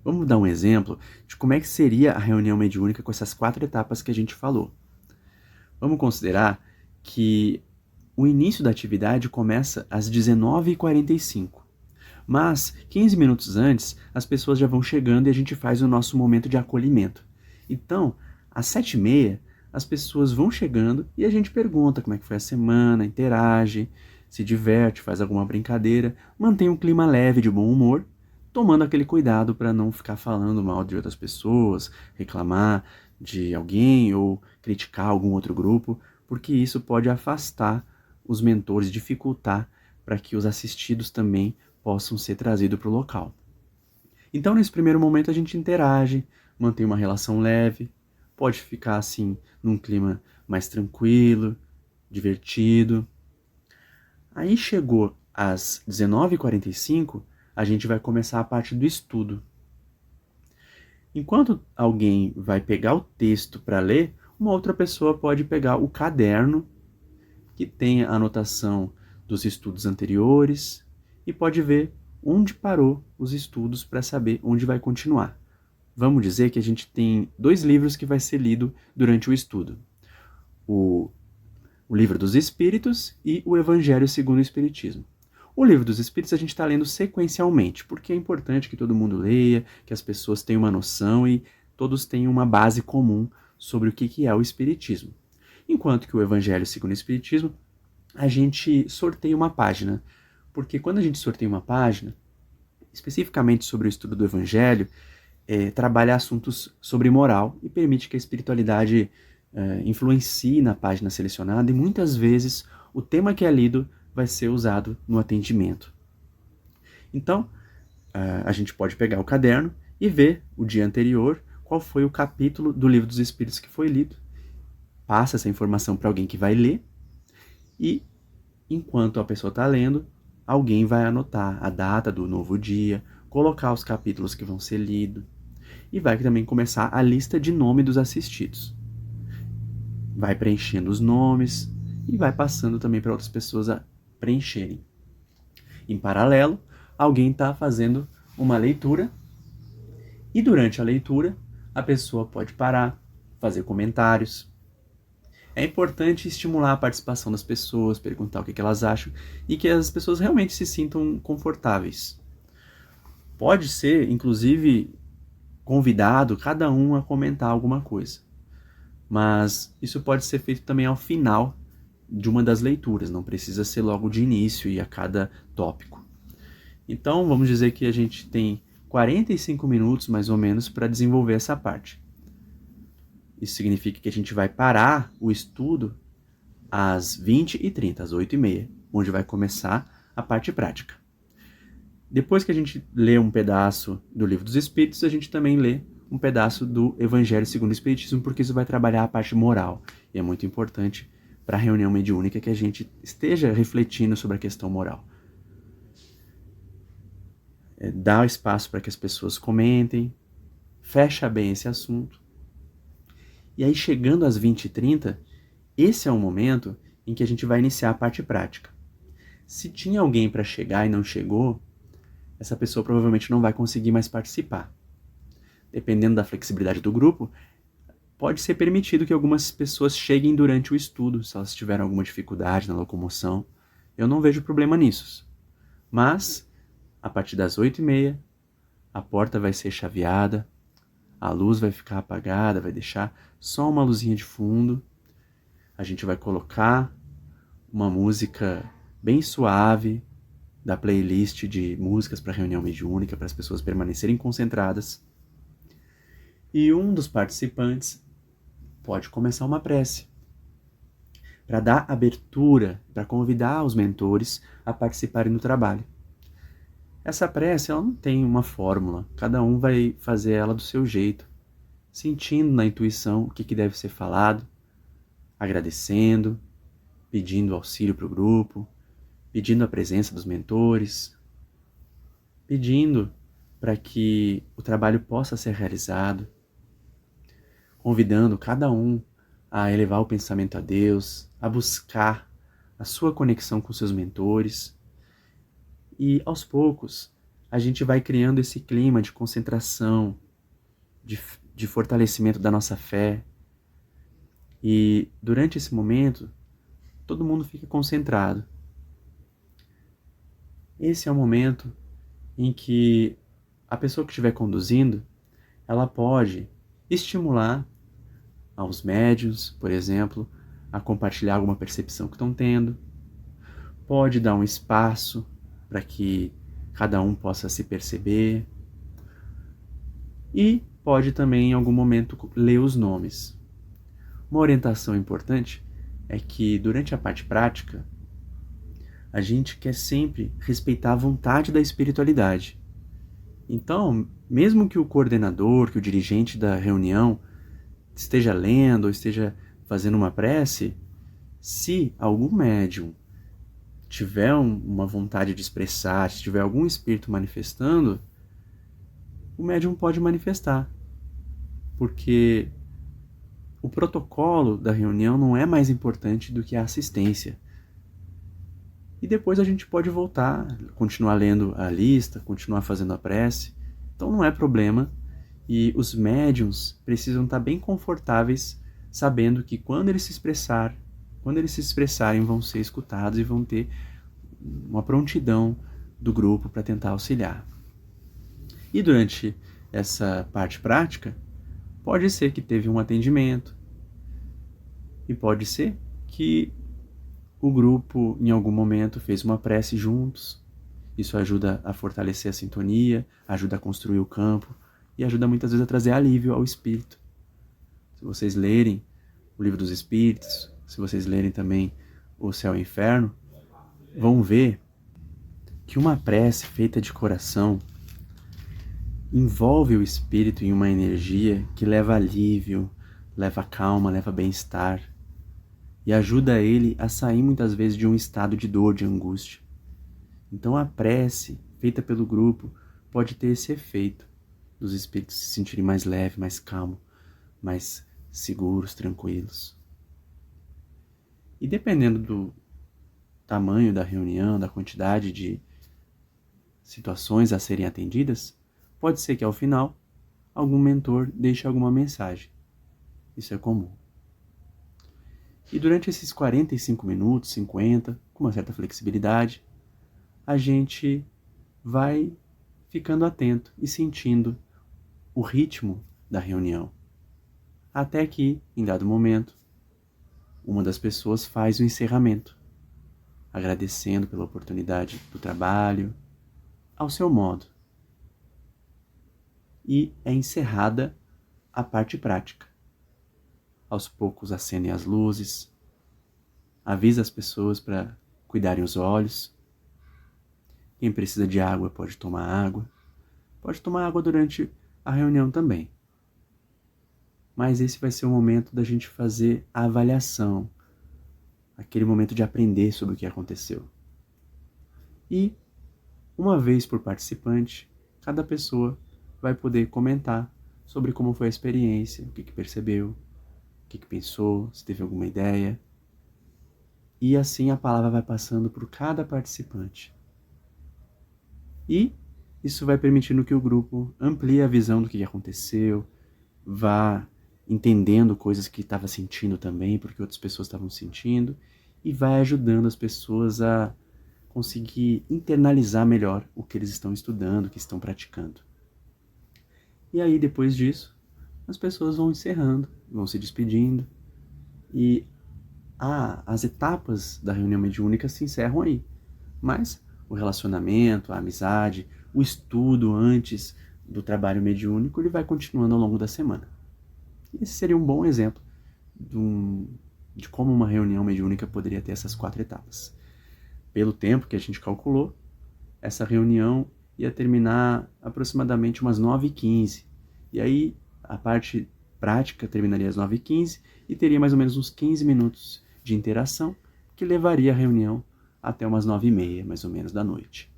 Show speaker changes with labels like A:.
A: Vamos dar um exemplo de como é que seria a reunião mediúnica com essas 4 etapas que a gente falou. Vamos considerar que o início da atividade começa às 19h45, mas 15 minutos antes as pessoas já vão chegando e a gente faz o nosso momento de acolhimento. Então, às 7h30 as pessoas vão chegando e a gente pergunta como é que foi a semana, interage, se diverte, faz alguma brincadeira, mantém um clima leve de bom humor, tomando aquele cuidado para não ficar falando mal de outras pessoas, reclamar de alguém ou criticar algum outro grupo, porque isso pode afastar os mentores, dificultar para que os assistidos também possam ser trazidos para o local. Então, nesse primeiro momento, a gente interage, mantém uma relação leve, pode ficar assim num clima mais tranquilo, divertido. Aí chegou às 19h45, a gente vai começar a parte do estudo. Enquanto alguém vai pegar o texto para ler, uma outra pessoa pode pegar o caderno que tem a anotação dos estudos anteriores e pode ver onde parou os estudos para saber onde vai continuar. Vamos dizer que a gente tem 2 livros que vai ser lido durante o estudo. O Livro dos Espíritos e o Evangelho segundo o Espiritismo. O Livro dos Espíritos a gente está lendo sequencialmente, porque é importante que todo mundo leia, que as pessoas tenham uma noção e todos tenham uma base comum sobre o que é o Espiritismo. Enquanto que o Evangelho segundo o Espiritismo, a gente sorteia uma página, porque quando a gente sorteia uma página, especificamente sobre o estudo do Evangelho, trabalha assuntos sobre moral e permite que a espiritualidade influencie na página selecionada e muitas vezes o tema que é lido vai ser usado no atendimento. Então, a gente pode pegar o caderno e ver o dia anterior qual foi o capítulo do Livro dos Espíritos que foi lido, passa essa informação para alguém que vai ler e, enquanto a pessoa está lendo, alguém vai anotar a data do novo dia, colocar os capítulos que vão ser lidos e vai também começar a lista de nome dos assistidos. Vai preenchendo os nomes e vai passando também para outras pessoas a preencherem. Em paralelo, alguém está fazendo uma leitura e durante a leitura a pessoa pode parar, fazer comentários. É importante estimular a participação das pessoas, perguntar o que elas acham e que as pessoas realmente se sintam confortáveis. Pode ser, inclusive, convidado cada um a comentar alguma coisa. Mas isso pode ser feito também ao final de uma das leituras, não precisa ser logo de início e a cada tópico. Então, vamos dizer que a gente tem 45 minutos, mais ou menos, para desenvolver essa parte. Isso significa que a gente vai parar o estudo às 20h30, às 8h30, onde vai começar a parte prática. Depois que a gente lê um pedaço do Livro dos Espíritos, a gente também lê um pedaço do Evangelho segundo o Espiritismo, porque isso vai trabalhar a parte moral. E é muito importante para a reunião mediúnica que a gente esteja refletindo sobre a questão moral. Dá espaço para que as pessoas comentem, fecha bem esse assunto. E aí, chegando às 20h30, esse é o momento em que a gente vai iniciar a parte prática. Se tinha alguém para chegar e não chegou, essa pessoa provavelmente não vai conseguir mais participar. Dependendo da flexibilidade do grupo, pode ser permitido que algumas pessoas cheguem durante o estudo, se elas tiveram alguma dificuldade na locomoção. Eu não vejo problema nisso. Mas, a partir das 8h30, a porta vai ser chaveada, a luz vai ficar apagada, vai deixar só uma luzinha de fundo. A gente vai colocar uma música bem suave da playlist de músicas para reunião mediúnica, para as pessoas permanecerem concentradas. E um dos participantes pode começar uma prece para dar abertura, para convidar os mentores a participarem do trabalho. Essa prece ela não tem uma fórmula, cada um vai fazer ela do seu jeito, sentindo na intuição o que deve ser falado, agradecendo, pedindo auxílio para o grupo, pedindo a presença dos mentores, pedindo para que o trabalho possa ser realizado, convidando cada um a elevar o pensamento a Deus, a buscar a sua conexão com seus mentores. E, aos poucos, a gente vai criando esse clima de concentração, de fortalecimento da nossa fé. E durante esse momento, todo mundo fica concentrado. Esse é o momento em que a pessoa que estiver conduzindo, ela pode estimular aos médiuns, por exemplo, a compartilhar alguma percepção que estão tendo. Pode dar um espaço para que cada um possa se perceber. E pode também, em algum momento, ler os nomes. Uma orientação importante é que, durante a parte prática, a gente quer sempre respeitar a vontade da espiritualidade. Então, mesmo que o coordenador, que o dirigente da reunião esteja lendo ou esteja fazendo uma prece, se algum médium tiver uma vontade de expressar, se tiver algum espírito manifestando, o médium pode manifestar. Porque o protocolo da reunião não é mais importante do que a assistência. E depois a gente pode voltar, continuar lendo a lista, continuar fazendo a prece. Então não é problema. E os médiuns precisam estar bem confortáveis, sabendo que quando eles se expressarem, vão ser escutados e vão ter uma prontidão do grupo para tentar auxiliar. E durante essa parte prática, pode ser que teve um atendimento e pode ser que o grupo, em algum momento, fez uma prece juntos. Isso ajuda a fortalecer a sintonia, ajuda a construir o campo e ajuda muitas vezes a trazer alívio ao espírito. Se vocês lerem o Livro dos Espíritos, se vocês lerem também O Céu e o Inferno, vão ver que uma prece feita de coração envolve o espírito em uma energia que leva alívio, leva calma, leva bem-estar e ajuda ele a sair muitas vezes de um estado de dor, de angústia. Então a prece feita pelo grupo pode ter esse efeito dos espíritos se sentirem mais leves, mais calmos, mais seguros, tranquilos. E dependendo do tamanho da reunião, da quantidade de situações a serem atendidas, pode ser que ao final algum mentor deixe alguma mensagem. Isso é comum. E durante esses 45 minutos, 50, com uma certa flexibilidade, a gente vai ficando atento e sentindo o ritmo da reunião. Até que, em dado momento, uma das pessoas faz o encerramento, agradecendo pela oportunidade do trabalho, ao seu modo. E é encerrada a parte prática. Aos poucos acendem as luzes, avisa as pessoas para cuidarem os olhos. Quem precisa de água pode tomar água. Pode tomar água durante a reunião também. Mas esse vai ser o momento da gente fazer a avaliação, aquele momento de aprender sobre o que aconteceu. E, uma vez por participante, cada pessoa vai poder comentar sobre como foi a experiência, o que percebeu, o que pensou, se teve alguma ideia. E assim a palavra vai passando por cada participante. E isso vai permitindo que o grupo amplie a visão do que aconteceu, vá entendendo coisas que estava sentindo também, porque outras pessoas estavam sentindo, e vai ajudando as pessoas a conseguir internalizar melhor o que eles estão estudando, o que estão praticando. E aí, depois disso, as pessoas vão encerrando, vão se despedindo, e as etapas da reunião mediúnica se encerram aí. Mas o relacionamento, a amizade, o estudo antes do trabalho mediúnico, ele vai continuando ao longo da semana. Esse seria um bom exemplo de como uma reunião mediúnica poderia ter essas 4 etapas. Pelo tempo que a gente calculou, essa reunião ia terminar aproximadamente umas 9h15. E aí a parte prática terminaria às 9h15 e teria mais ou menos uns 15 minutos de interação que levaria a reunião até umas 9h30, mais ou menos, da noite.